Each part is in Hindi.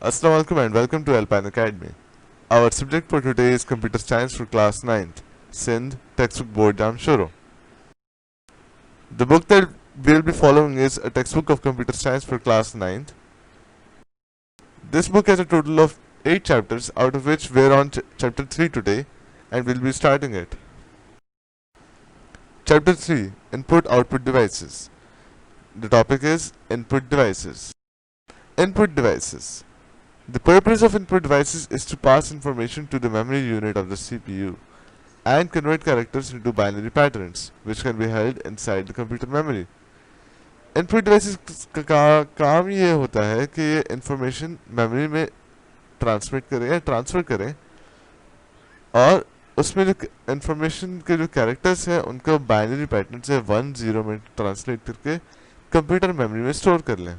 Assalamu alaikum and welcome to Alpine Academy. Our subject for today is Computer Science for Class 9th, Sindh Textbook Board Jam Shuru. The book that we'll be following is a textbook of Computer Science for Class 9th. This book has a total of 8 chapters, out of which we're on chapter 3 today and we'll be starting it. Chapter 3, Input-Output Devices. The topic is Input Devices. Input Devices. The purpose of input devices is to pass information to the memory unit of the CPU and convert characters into binary patterns, which can be held inside the computer memory. Input devices का काम ये होता है कि ये information memory में transmit करें या transfer करें और उसमें जो information के जो characters हैं उनको binary patterns से 1-0 में translate करके computer memory में store कर लें.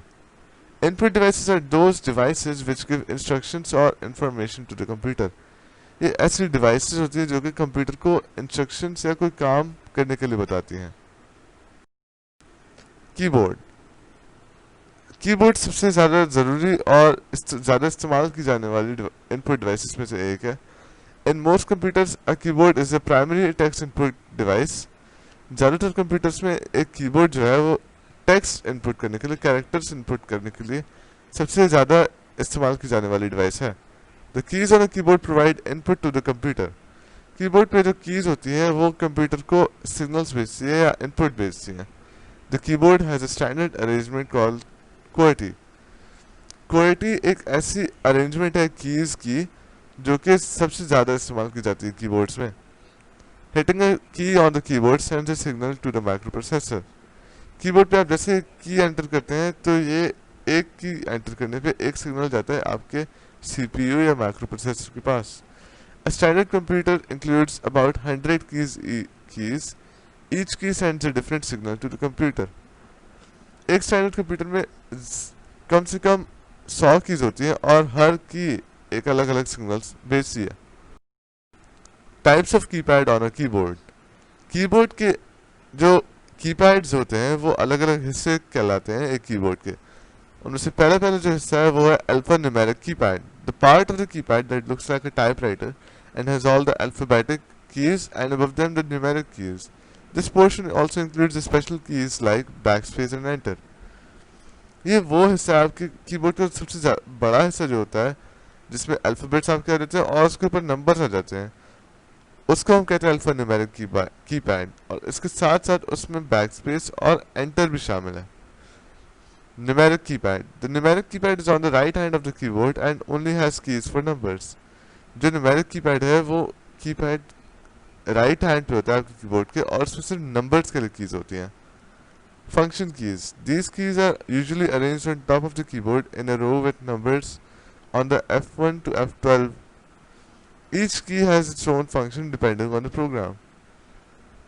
Input devices are those devices which give instructions or information to the computer. ये ऐसी devices होती है जो कि कंप्यूटर को instructions या कोई काम करने के लिए बताती हैं. कीबोर्ड. कीबोर्ड सबसे ज़्यादा ज़रूरी और ज़्यादा इस्तेमाल की जाने वाली input devices में से एक है. In most computers, a keyboard is a primary text input device. ज़्यादातर कंप्यूटर्स में एक कीबोर्ड जो है वो टेक्स्ट इनपुट करने के लिए, कैरेक्टर्स इनपुट करने के लिए सबसे ज़्यादा इस्तेमाल की जाने वाली डिवाइस है. The keys on a keyboard provide input to the computer. Keyboard पे जो कीज होती हैं वो कंप्यूटर को सिग्नल्स भेजती है या इनपुट भेजती हैं. The keyboard has a standard arrangement called QWERTY. QWERTY एक ऐसी अरेंजमेंट है कीज की जो कि सबसे ज़्यादा इस्तेमाल की जाती है कीबोर्ड्स में. Hitting a key on the keyboard sends a signal to the micro processor. Keyboard पे आप जैसे की एंटर करते हैं तो ये एक की एंटर करने पे एक सिग्नल जाता है आपके सीपीयू या माइक्रो प्रोसेसर के पास. A standard computer includes about 100 keys. Each key sends a different signal to the computer. एक स्टैंडर्ड कंप्यूटर में कम से कम 100 कीज होती हैं और हर की एक अलग अलग सिग्नल्स भेजती है. Types of keypad on a keyboard. Keyboard के जो कीपैड्स होते हैं वो अलग अलग हिस्से कहलाते हैं एक कीबोर्ड के. उनमें से पहला जो हिस्सा है वो है alpha numeric keypad. The part of the keypad that looks like a typewriter and has all the alphabetic keys and above them the numeric keys. This portion also includes the special keys like backspace and enter. ये वो हिस्सा है आपके कीबोर्ड का सबसे बड़ा हिस्सा जो होता है जिसमें अल्फाबेट्स आपके आ जाते हैं और उसके ऊपर नंबर्स आ जाते हैं, उसको हम कहते हैं अल्फा न्यूमेरिक कीपैड. और इसके साथ साथ उसमें बैकस्पेस और एंटर भी शामिल है. Numeric keypad. The numeric keypad is on the right hand of the keyboard and only has keys for numbers. जो न्यूमेरिक कीपैड है वो कीपैड राइट हैंड पे होता है आपके कीबोर्ड के और उसमें सिर्फ नंबर्स के लिए कीज होती हैं. Function keys. These keys are usually arranged on top of the keyboard in a row with numbers on the F1 to F12. Each key has its own function depending on the program.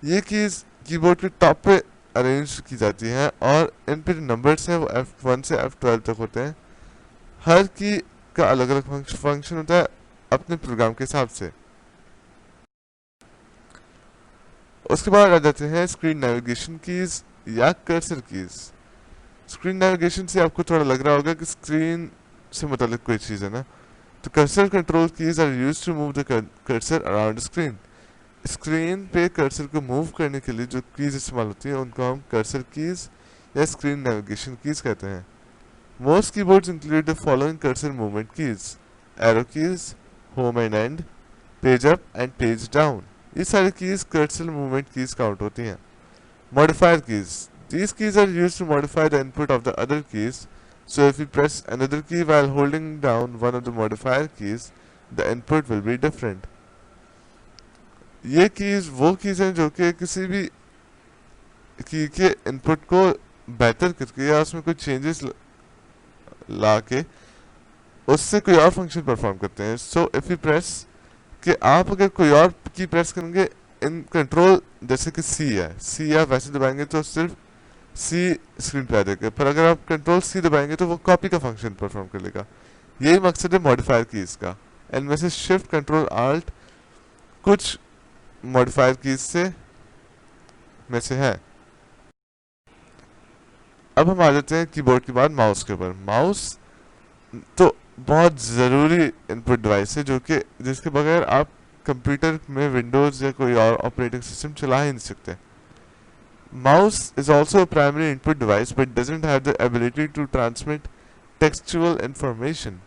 ये कीज कीबोर्ड के टॉप पे अरेंज की जाती हैं और इन पे जो नंबर्स हैं वो F1 से F12 तक होते हैं. हर की का अलग अलग फंक्शन होता है अपने प्रोग्राम के हिसाब से. उसके बाद आ जाते हैं स्क्रीन नेविगेशन कीज या कर्सर कीज. स्क्रीन नेविगेशन से आपको थोड़ा लग रहा होगा कि स्क्रीन से मुतालिक कोई चीज़ है ना, तो cursor control keys are used to move the cursor around screen. Screen पे कर्सर को मूव करने के लिए जो कीज इस्तेमाल होती हैं उनको हम कर्सर कीज या स्क्रीन नेविगेशन कीज कहते हैं. Most keyboards include the following cursor movement keys: arrow keys, home and and, page up and page down. ये सारी keys cursor movement keys count होती हैं. Modifier keys. These keys are used to modify the input of the other keys. So if you press another key while holding down one of the modifier keys, the input will be different. ये कीज वो कीज हैं जो कि किसी भी की के इनपुट को बेहतर करके या उसमें कोई चेंजेस ला के उससे कोई और फंक्शन परफॉर्म करते हैं. सो इफ यू प्रेस कि आप अगर कोई और की प्रेस करेंगे इन कंट्रोल, जैसे कि सी है, सी आप वैसे दबाएंगे तो सिर्फ सी स्क्रीन पे आ जाएगा, पर अगर आप कंट्रोल सी दबाएंगे तो वो कॉपी का फंक्शन परफॉर्म कर लेगा. यही मकसद है मॉडिफायर कीज का. इनमें से शिफ्ट कंट्रोल आल्ट कुछ मॉडिफायर कीज से में से है. अब हम आ जाते हैं कीबोर्ड के बाद माउस के ऊपर. माउस तो बहुत ज़रूरी इनपुट डिवाइस है जो कि जिसके बगैर आप कंप्यूटर में विंडोज़ या कोई और ऑपरेटिंग सिस्टम चला ही नहीं सकते. Mouse is also a primary input device but doesn't have the ability to transmit textual information.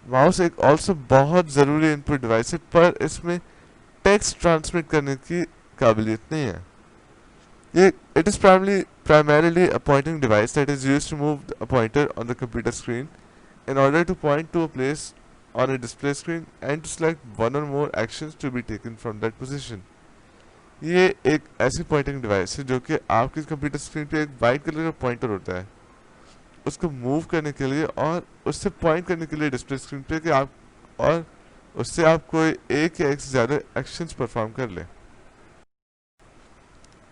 Mouse एक ऑल्सो बहुत ज़रूरी इनपुट डिवाइस है पर इसमें टेक्स्ट ट्रांसमिट करने की काबिलियत नहीं है. ये it is primarily a pointing device that is used to move a pointer on the computer screen in order to point to a place on a display screen and to select one or more actions to be taken from that position. ये एक ऐसी पॉइंटिंग डिवाइस है जो कि आपके कंप्यूटर स्क्रीन पे एक वाइट कलर का पॉइंटर होता है उसको मूव करने के लिए और उससे पॉइंट करने के लिए डिस्प्ले स्क्रीन पे कि आप और उससे आप कोई एक या एक से ज़्यादा एक्शंस परफॉर्म कर लें.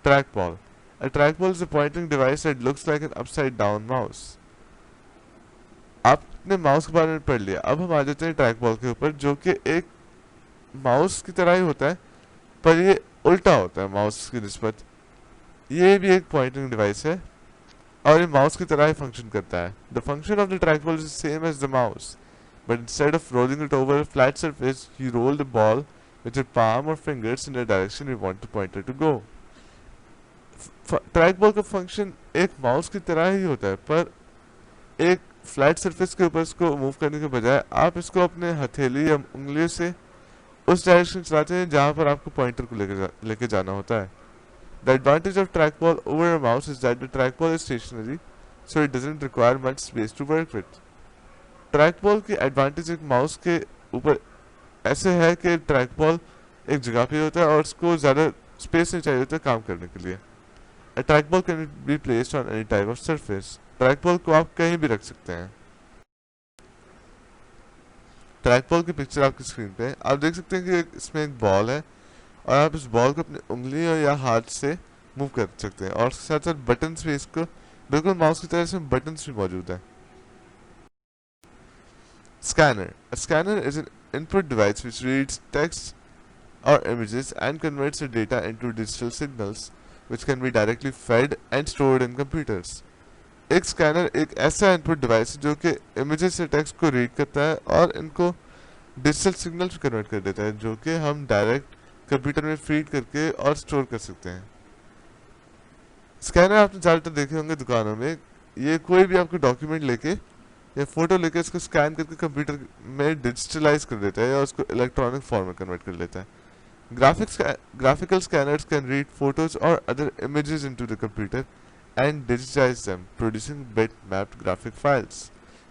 Trackball. A trackball is a pointing device that looks like an upside down mouse. आपने माउस के बारे में पढ़ लिया. अब हम आ जाते हैं ट्रैकबॉल के ऊपर जो कि एक माउस की तरह ही होता है पर ये उल्टा होता है माउस की निस्बत. ये भी एक पॉइंटिंग डिवाइस है और ये माउस की तरह ही फंक्शन करता है. The function of the trackball is same as the mouse but instead of rolling it over a flat surface you roll the ball with your palm or fingers in the direction you want the pointer to go. Trackball का फंक्शन एक माउस की तरह ही होता है पर एक फ्लैट सरफेस के ऊपर इसको मूव करने के बजाय आप इसको अपने हथेली या उंगलियों से उस डायरेक्शन चलाते हैं जहां पर आपको पॉइंटर को लेके जाना होता है. The advantage of trackball over a mouse is that the trackball is stationary so it doesn't require much space to work with. Trackball की एडवांटेज एक माउस के ऊपर ऐसे है कि ट्रैकबॉल एक जगह पे होता है और उसको ज़्यादा स्पेस नहीं चाहिए होता काम करने के लिए. A trackball can be placed on any type of surface. Trackball को आप कहीं भी रख सकते हैं. ट्रैकबॉल की पिक्चर आपकी स्क्रीन पे आप देख सकते हैं कि इसमें एक बॉल है और आप इस बॉल को अपनी उंगलियों या हाथ से मूव कर सकते हैं और साथ साथ बटन्स भी इसको बिल्कुल माउस की तरह इसमें बटन्स भी मौजूद है. Scanner. A scanner is an input device which reads text or images and converts the data into digital signals which can be directly fed and stored in computers. एक स्कैनर एक ऐसा इनपुट डिवाइस है जो कि इमेजेस से टेक्स्ट को रीड करता है और इनको डिजिटल सिग्नल्स में कन्वर्ट कर देता है जो कि हम डायरेक्ट कंप्यूटर में फीड करके और स्टोर कर सकते हैं. स्कैनर आपने ज़्यादातर देखे होंगे दुकानों में. ये कोई भी आपको डॉक्यूमेंट लेके या फोटो लेके इसको स्कैन करके कंप्यूटर में डिजिटलाइज कर देता है या उसको इलेक्ट्रॉनिक फॉर्म में कन्वर्ट कर लेता है. Graphical scanners can read photos or other images into the computer and digitize them, producing bitmapped graphic files.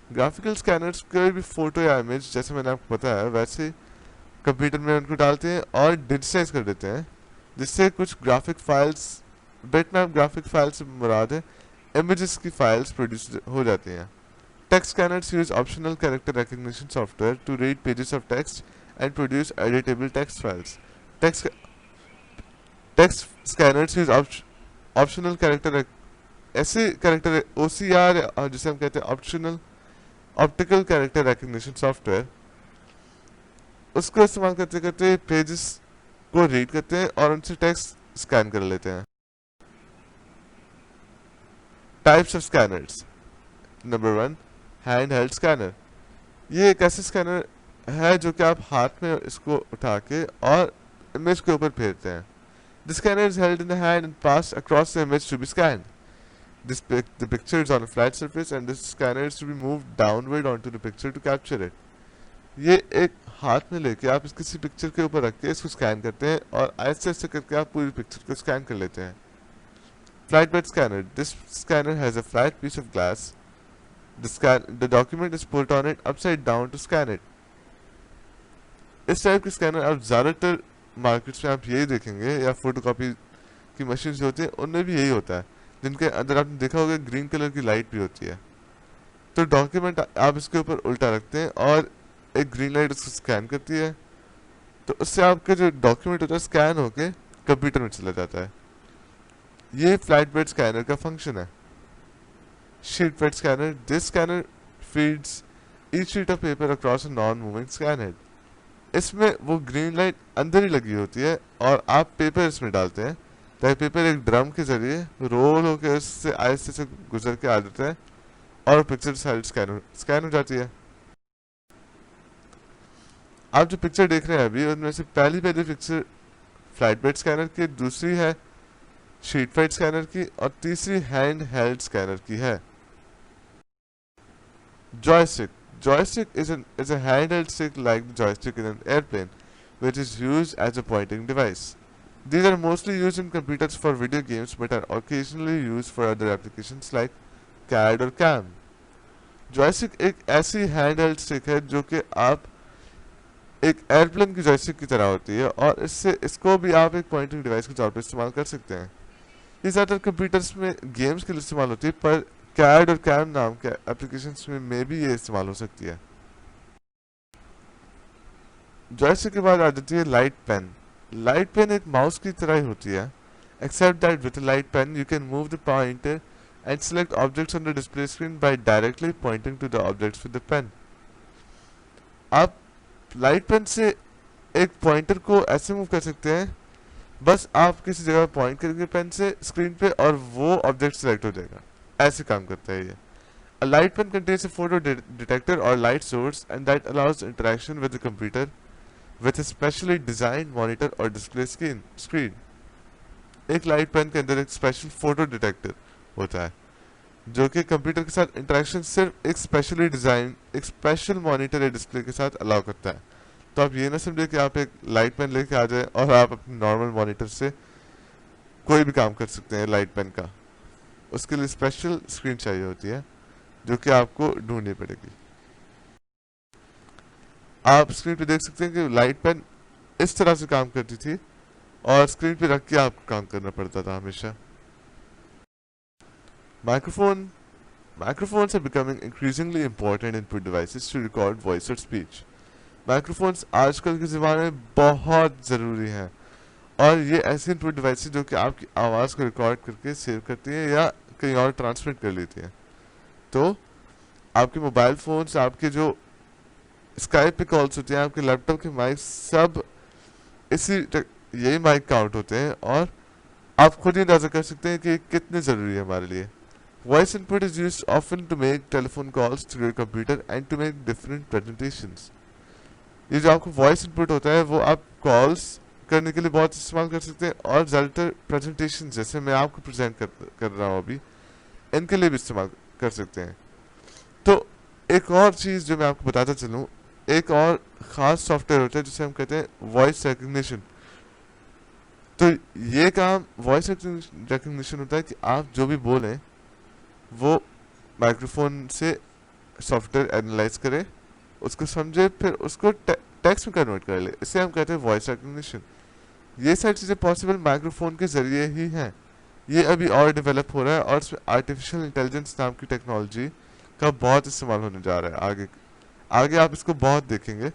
Graphical scanners कोई भी फोटो या इमेज जैसे मैंने आपको बताया वैसे कंप्यूटर में उनको डालते हैं और डिजिटाइज कर देते हैं जिससे कुछ graphic files bitmap graphic files से मुराद है इमेजेस की फाइल्स प्रोड्यूस हो जाती हैं. Text scanners use optional character recognition software to read pages of text and produce editable text files. Text scanners use optional character ऐसे कैरेक्टर OCR जिसे हम कहते हैं ऑप्टिकल कैरेक्टर रिकग्निशन सॉफ्टवेयर उसको इस्तेमाल करते करते पेजेस को रीड करते हैं और उनसे टेक्स्ट स्कैन कर लेते हैं. Types of scanners. Number 1 hand held scanner. ये एक ऐसे स्कैनर है जो कि आप हाथ में इसको उठा के और इमेज के ऊपर फेरते हैं. The scanner is held in the hand and passed across the image to be scanned. The picture is on a flat surface and the scanner is to be moved downward onto the picture to capture it. ये एक हाथ में लेके आप किसी पिक्चर के ऊपर रख के इसको स्कैन करते हैं और ऐसे ऐसे करके आप पूरी पिक्चर को स्कैन कर लेते हैं. Flatbed scanner. This scanner has a flat piece of glass. The document is put on it upside down to scan it. इस टाइप के स्कैनर आप ज़्यादातर मार्केट्स में आप यही देखेंगे या फोटोकॉपी की मशीन जो होती है उनमें भी यही होता है जिनके अंदर आपने देखा होगा ग्रीन कलर की लाइट भी होती है. तो डॉक्यूमेंट आप इसके ऊपर उल्टा रखते हैं और एक ग्रीन लाइट उसको स्कैन करती है तो उससे आपका जो डॉक्यूमेंट होता है स्कैन होके कंप्यूटर में चला जाता है. ये फ्लैट बेड स्कैनर का फंक्शन है. Sheet bed scanner. This scanner feeds each sheet of paper across a non moving scan head. इसमें वो ग्रीन लाइट अंदर ही लगी होती है और आप पेपर इसमें डालते हैं ताकि पेपर एक ड्रम के जरिए रोल होकर उससे आहिस्ते से गुजर के आ जाता है और पिक्चर साइड स्कैन हो जाती है. आप जो पिक्चर देख रहे हैं अभी, उनमें से पहली पिक्चर फ्लाइट बेड स्कैनर की, दूसरी है शीट फेड स्कैनर की, और तीसरी हैंड हेल्ड स्कैनर की है। Joystick. Joystick is a handheld stick like the joystick in an airplane, which is used as a pointing device. These are mostly used in computers for video games but are occasionally used for other applications like CAD or CAM. Joystick एक ऐसी हैंडहेल्ड स्टिक है जो कि आप एक एयरप्लेन की जॉयस्टिक की तरह होती है, और इसको भी आप एक पॉइंटिंग डिवाइस के तौर पर इस्तेमाल कर सकते हैं। ये ज़्यादातर कंप्यूटर्स में गेम्स के लिए इस्तेमाल होती है, पर कैड और कैम नाम के एप्लीकेशंस में भी ये इस्तेमाल हो सकती है। जॉयस्टिक के बाद आ जाती है लाइट पेन। लाइट पेन एक माउस की तरह ही होती है, except that with a light pen you can move the pointer and select objects on the display screen by directly pointing to the objects with the pen. आप लाइट पेन से एक पॉइंटर को ऐसे मूव कर सकते हैं, बस आप किसी जगह पॉइंट करेंगे पेन से स्क्रीन पे और वो ऑब्जेक्ट सिलेक्ट हो जाएगा। ऐसे काम करता है ये। A light pen contains a photo detector or light source and that allows interaction with the computer with a specially designed monitor or display screen. एक लाइट पेन के अंदर एक स्पेशल फोटो डिटेक्टर होता है जो कि कंप्यूटर के साथ इंटरेक्शन सिर्फ एक स्पेशली डिजाइन एक स्पेशल मॉनिटर या डिस्प्ले के साथ अलाउ करता है। तो आप ये ना समझे कि आप एक लाइट पेन लेके आ जाए और आप अपने नॉर्मल मॉनिटर से कोई भी काम कर सकते हैं लाइट पेन का। उसके लिए स्पेशल स्क्रीन चाहिए होती है जो कि आपको ढूंढनी पड़ेगी। आप स्क्रीन पे देख सकते हैं कि लाइट पेन इस तरह से काम करती थी और स्क्रीन पे रख के आपको काम करना पड़ता था हमेशा। Microphones are becoming increasingly important input devices to record voice or speech. Microphones आजकल के ज़माने में बहुत ज़रूरी हैं, और ये ऐसी इनपुट डिवाइस जो कि आपकी आवाज़ को रिकॉर्ड करके सेव करती है या कहीं और ट्रांसमिट कर लेती है। तो आपके मोबाइल फोन्स, आपके जो स्काइप पे कॉल्स होते हैं, आपके लैपटॉप के माइक, सब यही माइक काउंट होते हैं, और आप खुद ही अंदाजा कर सकते हैं कि कितने ज़रूरी है हमारे लिए। Voice input is used often to make telephone calls through your computer and to make different presentations. ये जो आपको वॉइस इनपुट होता है वो आप कॉल्स करने के लिए बहुत इस्तेमाल कर सकते हैं, और ज़्यादातर प्रेजेंटेशन जैसे मैं आपको प्रेजेंट कर रहा हूँ अभी, इनके लिए भी इस्तेमाल कर सकते हैं। तो एक और चीज़ जो मैं आपको बताता चलूँ, एक और ख़ास सॉफ्टवेयर होता है जिसे हम कहते हैं वॉइस रिकग्निशन। तो ये काम वॉइस रिकग्निशन होता है कि आप जो भी बोलें वो माइक्रोफोन से सॉफ्टवेयर एनालाइज करे, उसको समझे, फिर उसको टेक्स्ट में कन्वर्ट कर ले। इसे हम कहते हैं वॉइस रिकग्निशन। ये सारी चीज़ें पॉसिबल माइक्रोफोन के ज़रिए ही हैं। ये अभी और डेवलप हो रहा है, और इसमें आर्टिफिशियल इंटेलिजेंस नाम की टेक्नोलॉजी का बहुत इस्तेमाल होने जा रहा है। आगे आप इसको बहुत देखेंगे।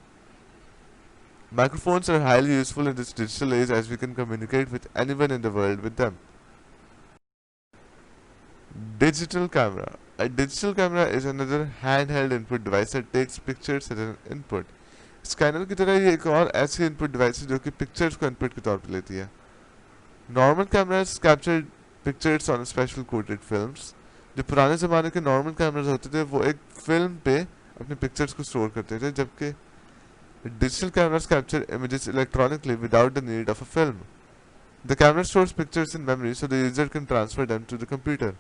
Microphones are highly useful in this digital age as we can communicate with anyone in the world with them. Digital camera. A digital camera is another handheld input device that takes pictures as an input. Scanner की तरह ये एक और ऐसी इनपुट डिवाइस है जो कि पिक्चर्स को इनपुट के तौर पर लेती है। Normal cameras capture pictures on special coated films. जो पुराने ज़माने के नॉर्मल कैमरास होते थे वो एक फिल्म पे अपने पिक्चर्स को स्टोर करते थे, जबकि digital cameras capture images electronically without the need of a film. The camera stores pictures in memory so the user can transfer them to the computer.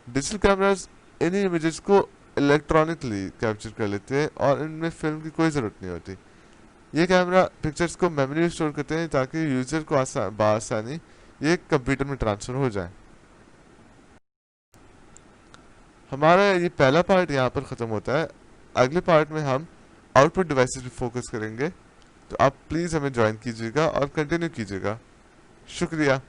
Digital cameras इन्हीं images को electronically capture कर लेते हैं और इनमें फिल्म की कोई ज़रूरत नहीं होती। ये कैमरा पिक्चर्स को मेमोरी में स्टोर करते हैं ताकि यूजर को बआसानी ये कंप्यूटर में ट्रांसफर हो जाए। हमारा ये पहला पार्ट यहाँ पर ख़त्म होता है। अगले पार्ट में हम आउटपुट डिवाइसेस पे फोकस करेंगे, तो आप प्लीज़ हमें ज्वाइन कीजिएगा और कंटिन्यू कीजिएगा। शुक्रिया।